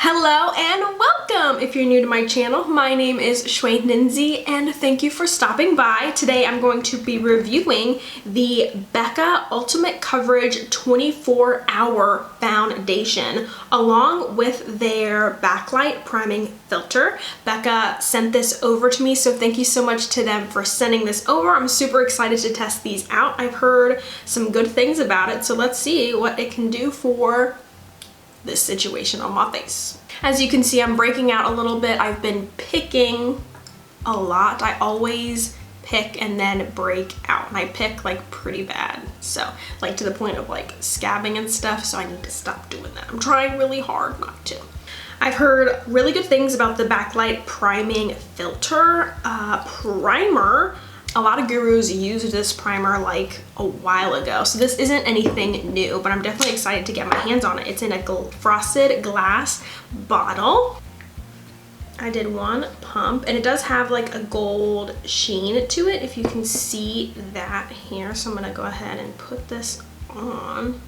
Hello and welcome! If you're new to my channel, my name is Shweihninzy and thank you for stopping by. Today I'm going to be reviewing the BECCA Ultimate Coverage 24 Hour Foundation along with their backlight priming filter. BECCA sent this over to me, so thank you so much to them for sending this over. I'm super excited to test these out. I've heard some good things about it, so let's see what it can do for this situation on my face. As you can see, I'm breaking out a little bit. I've been picking a lot. I always pick and then break out, and I pick like pretty bad, so like to the point of like scabbing and stuff, so I need to stop doing that. I'm trying really hard not to. I've heard really good things about the backlight priming filter primer. A lot of gurus used this primer like a while ago, so this isn't anything new, but I'm definitely excited to get my hands on it. It's in a frosted glass bottle. I did one pump, and it does have like a gold sheen to it, if you can see that here. So I'm gonna go ahead and put this on.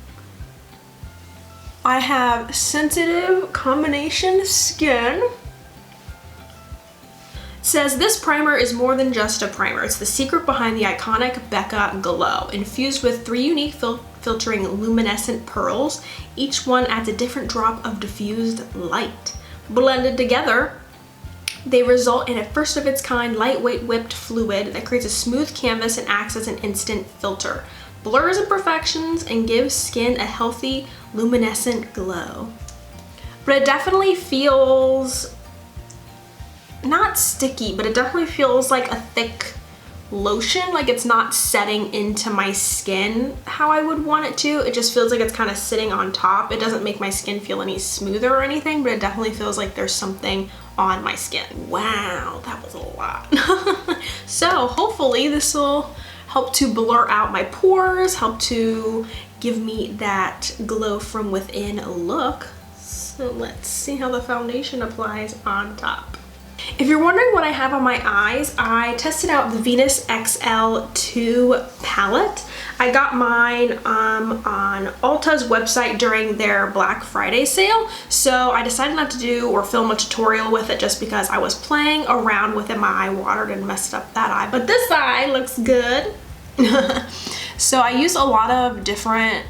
I have sensitive combination skin. Says this primer is more than just a primer. It's the secret behind the iconic BECCA glow. Infused with 3 unique filtering luminescent pearls, each one adds a different drop of diffused light. Blended together, they result in a first of its kind lightweight whipped fluid that creates a smooth canvas and acts as an instant filter. Blurs imperfections and gives skin a healthy luminescent glow. But it definitely feels not sticky, but it definitely feels like a thick lotion, like it's not setting into my skin how I would want it to. It just feels like it's kind of sitting on top. It doesn't make my skin feel any smoother or anything, but it definitely feels like there's something on my skin. Wow, that was a lot. So hopefully this will help to blur out my pores, help to give me that glow from within look. So let's see how the foundation applies on top. If you're wondering what I have on my eyes, I tested out the Venus XL2 palette. I got mine on Ulta's website during their Black Friday sale, so I decided not to do or film a tutorial with it just because I was playing around with it. My eye watered and messed up that eye, but this eye looks good. So I used a lot of different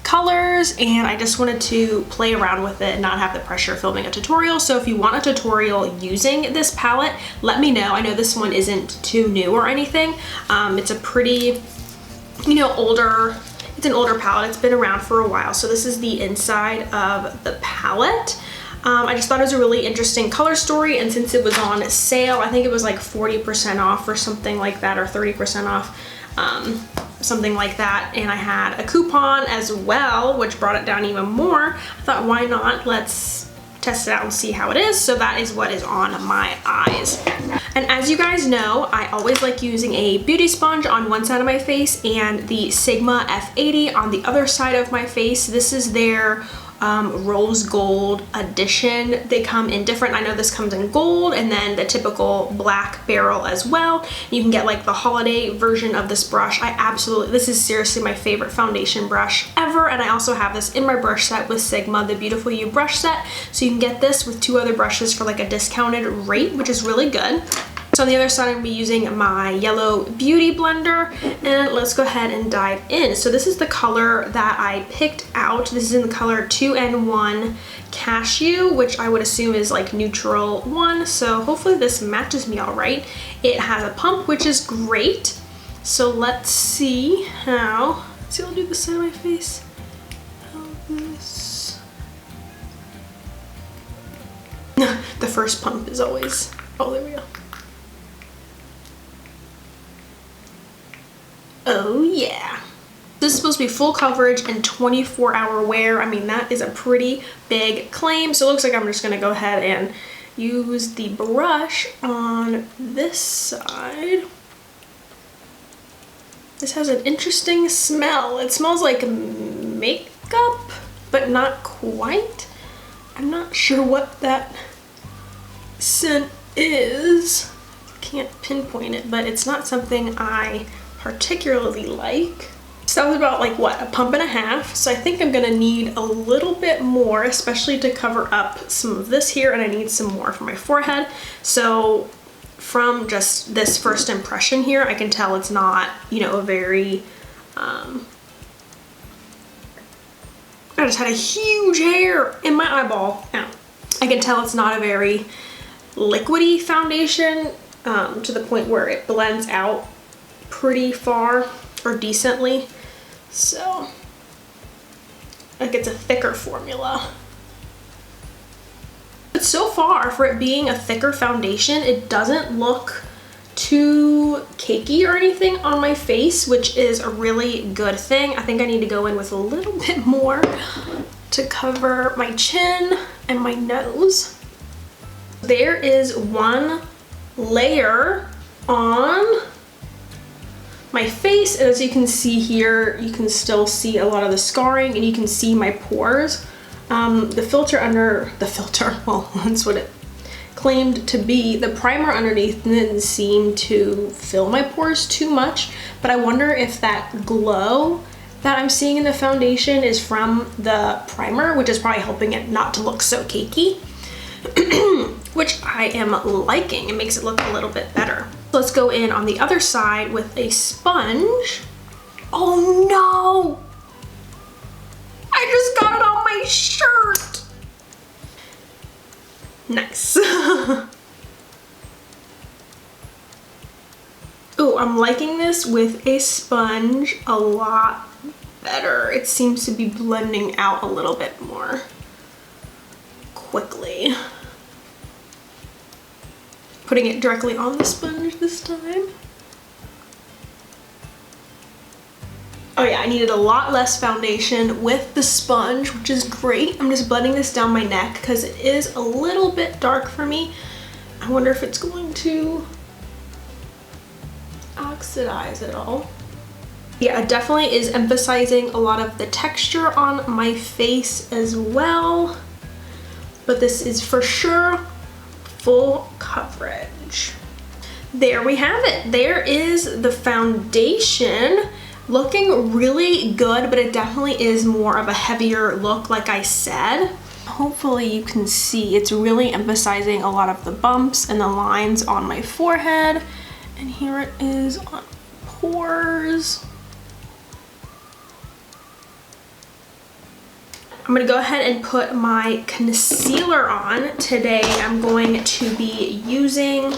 colors, and I just wanted to play around with it and not have the pressure of filming a tutorial. So if you want a tutorial using this palette, let me know. I know this one isn't too new or anything. It's a pretty, it's an older palette. It's been around for a while. So this is the inside of the palette. I just thought it was a really interesting color story, and since it was on sale, I think it was like 40% off or something like that, or 30% off. Something like that, and I had a coupon as well, which brought it down even more. I thought, why not? Let's test it out and see how it is. So that is what is on my eyes. And as you guys know, I always like using a beauty sponge on one side of my face and the Sigma F80 on the other side of my face. This is their rose gold edition. They come in different, I know this comes in gold and then the typical black barrel as well. You can get like the holiday version of this brush. This is seriously my favorite foundation brush ever, and I also have this in my brush set with Sigma, the Beautiful You brush set. So you can get this with 2 other brushes for like a discounted rate, which is really good. So on the other side, I'm gonna be using my yellow beauty blender, and let's go ahead and dive in. So this is the color that I picked out. This is in the color 2N1 Cashew, which I would assume is like neutral 1. So hopefully this matches me all right. It has a pump, which is great. So let's see how, see, I'll do the side of my face. The first pump is always, oh, there we go. Oh yeah. This is supposed to be full coverage and 24-hour wear. I mean, that is a pretty big claim. So it looks like I'm just gonna go ahead and use the brush on this side. This has an interesting smell. It smells like makeup, but not quite. I'm not sure what that scent is. Can't pinpoint it, but it's not something I particularly like. So that was about like what, a pump and a half. So I think I'm gonna need a little bit more, especially to cover up some of this here, and I need some more for my forehead. So from just this first impression here, I can tell it's not, you know, a very, I just had a huge hair in my eyeball. Ow. I can tell it's not a very liquidy foundation to the point where it blends out pretty far or decently. So, like it's a thicker formula. But so far, for it being a thicker foundation, it doesn't look too cakey or anything on my face, which is a really good thing. I think I need to go in with a little bit more to cover my chin and my nose. There is one layer on my face, and as you can see here, you can still see a lot of the scarring, and you can see my pores. The filter under the filter, well, that's what it claimed to be. The primer underneath didn't seem to fill my pores too much, but I wonder if that glow that I'm seeing in the foundation is from the primer, which is probably helping it not to look so cakey, which I am liking. It makes it look a little bit better. Let's go in on the other side with a sponge. Oh no! I just got it on my shirt! Nice. Oh, I'm liking this with a sponge a lot better. It seems to be blending out a little bit more quickly. Putting it directly on the sponge this time. Oh yeah, I needed a lot less foundation with the sponge, which is great. I'm just blending this down my neck because it is a little bit dark for me. I wonder if it's going to oxidize at all. Yeah, it definitely is emphasizing a lot of the texture on my face as well. But this is for sure full coverage. There we have it. There is the foundation. Looking really good, but it definitely is more of a heavier look, like I said. Hopefully you can see it's really emphasizing a lot of the bumps and the lines on my forehead. And here it is on pores. I'm gonna go ahead and put my concealer on. Today I'm going to be using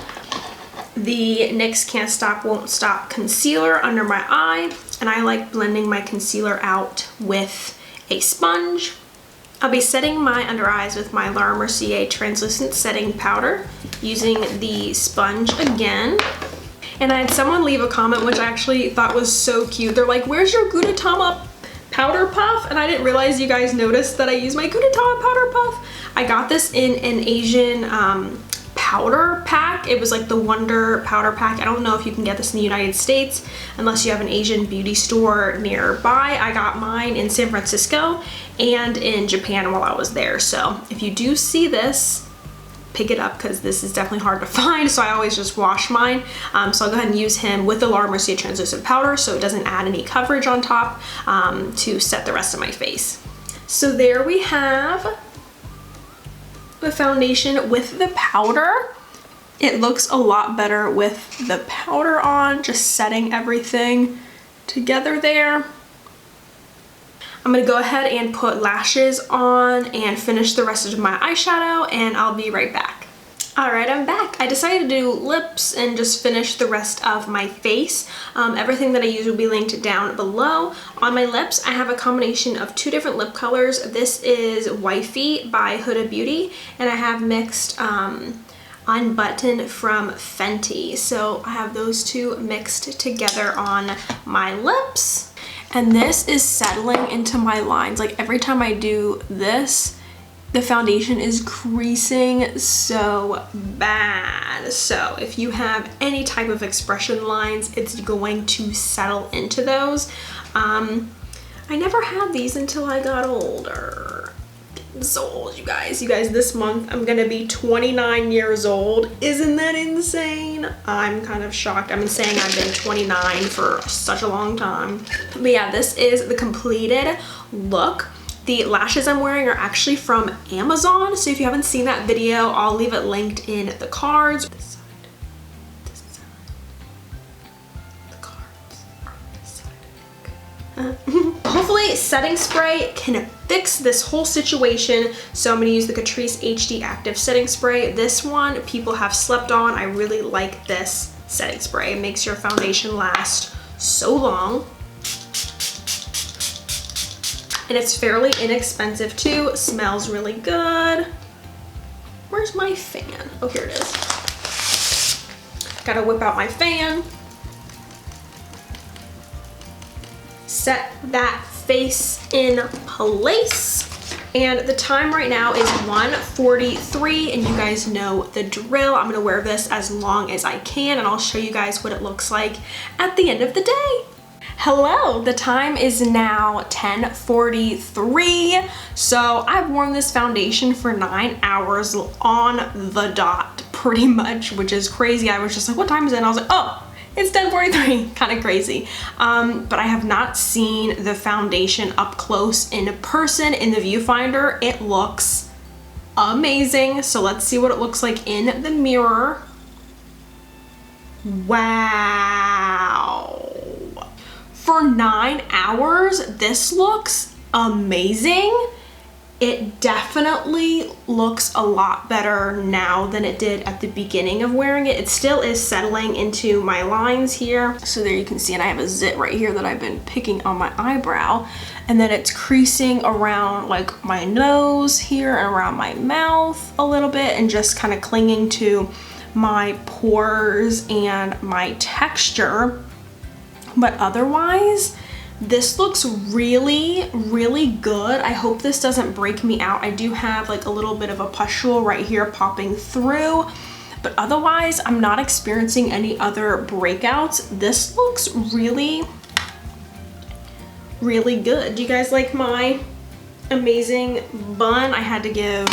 the NYX Can't Stop Won't Stop concealer under my eye, and I like blending my concealer out with a sponge. I'll be setting my under eyes with my Mercier translucent setting powder using the sponge again. And I had someone leave a comment which I actually thought was so cute. They're like, where's your Gudetama powder puff? And I didn't realize you guys noticed that I use my Gudetama powder puff. I got this in an Asian powder pack. It was like the Wonder powder pack. I don't know if you can get this in the United States unless you have an Asian beauty store nearby. I got mine in San Francisco and in Japan while I was there. So if you do see this, pick it up because this is definitely hard to find. So I always just wash mine. So I'll go ahead and use him with the Mercier translucent powder so it doesn't add any coverage on top to set the rest of my face. So there we have the foundation with the powder. It looks a lot better with the powder on, just setting everything together there. I'm gonna go ahead and put lashes on and finish the rest of my eyeshadow, and I'll be right back. All right, I'm back. I decided to do lips and just finish the rest of my face. Everything that I use will be linked down below. On my lips, I have a combination of two different lip colors. This is Wifey by Huda Beauty, and I have mixed Unbutton from Fenty. So I have those two mixed together on my lips. And this is settling into my lines. Like every time I do this, the foundation is creasing so bad. So if you have any type of expression lines, it's going to settle into those. I never had these until I got older. I'm so old, you guys. You guys, this month I'm gonna be 29 years old. Isn't that insane? I'm kind of shocked. I've been saying I've been 29 for such a long time. But yeah, this is the completed look. The lashes I'm wearing are actually from Amazon. So if you haven't seen that video, I'll leave it linked in the cards. This side, this side. The cards are on this side, I think. Hopefully setting spray can fix this whole situation. So I'm gonna use the Catrice HD Active Setting Spray. This one people have slept on. I really like this setting spray. It makes your foundation last so long. And it's fairly inexpensive too. It smells really good. Where's my fan? Oh, here it is. Gotta whip out my fan. Set that face in place. And the time right now is 1:43, and you guys know the drill. I'm gonna wear this as long as I can, and I'll show you guys what it looks like at the end of the day. Hello, the time is now 10:43. So I've worn this foundation for 9 hours on the dot, pretty much, which is crazy. I was just like, what time is it? And I was like, oh, it's 10:43, kind of crazy. But I have not seen the foundation up close in person in the viewfinder. It looks amazing. So let's see what it looks like in the mirror. Wow. For 9 hours, this looks amazing. It definitely looks a lot better now than it did at the beginning of wearing it. It still is settling into my lines here. So there you can see, and I have a zit right here that I've been picking on my eyebrow. And then it's creasing around like my nose here and around my mouth a little bit, and just kind of clinging to my pores and my texture. But otherwise, this looks really, really good. I hope this doesn't break me out. I do have like a little bit of a pustule right here popping through, but otherwise I'm not experiencing any other breakouts. This looks really, really good. Do you guys like my amazing bun? I had to give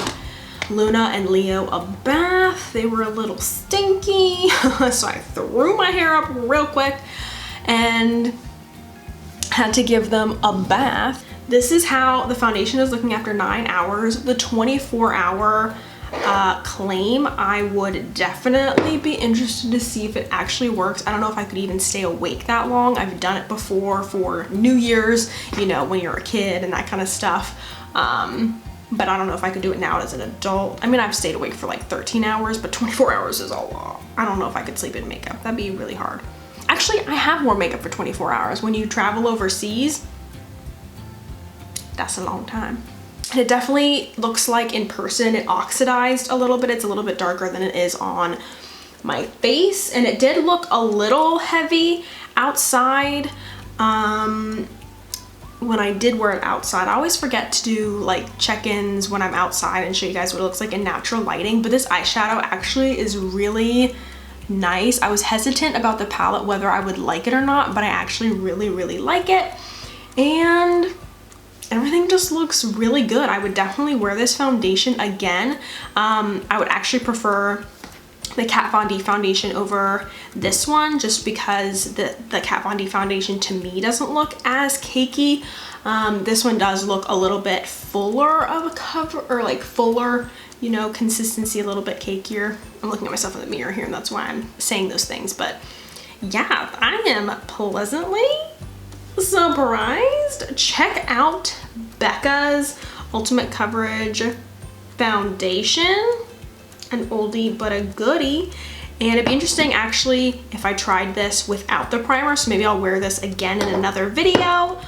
Luna and Leo a bath. They were a little stinky, so I threw my hair up real quick and had to give them a bath. This is how the foundation is looking after 9 hours. The 24-hour claim, I would definitely be interested to see if it actually works. I don't know if I could even stay awake that long. I've done it before for New Year's, you know, when you're a kid and that kind of stuff. But I don't know if I could do it now as an adult. I mean, I've stayed awake for like 13 hours, but 24 hours is a lot. I don't know if I could sleep in makeup. That'd be really hard. Actually, I have worn makeup for 24 hours. When you travel overseas, that's a long time. And it definitely looks like in person it oxidized a little bit. It's a little bit darker than it is on my face. And it did look a little heavy outside. When I did wear it outside, I always forget to do like check-ins when I'm outside and show you guys what it looks like in natural lighting. But this eyeshadow actually is really nice. I was hesitant about the palette, whether I would like it or not, but I actually really, really like it. And everything just looks really good. I would definitely wear this foundation again. I would actually prefer the Kat Von D foundation over this one, just because the Kat Von D foundation to me doesn't look as cakey. This one does look a little bit fuller of a cover, or like fuller, you know, consistency, a little bit cakier. I'm looking at myself in the mirror here and that's why I'm saying those things. But yeah, I am pleasantly surprised. Check out BECCA's Ultimate Coverage Foundation. An oldie but a goodie. And it'd be interesting actually if I tried this without the primer, so maybe I'll wear this again in another video.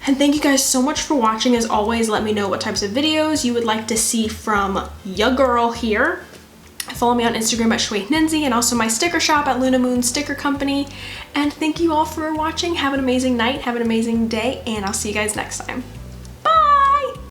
And thank you guys so much for watching. As always, let me know what types of videos you would like to see from ya girl here. Follow me on Instagram at Shweihninzy, and also my sticker shop at Luna Moon Sticker Company. And thank you all for watching. Have an amazing night, have an amazing day, and I'll see you guys next time.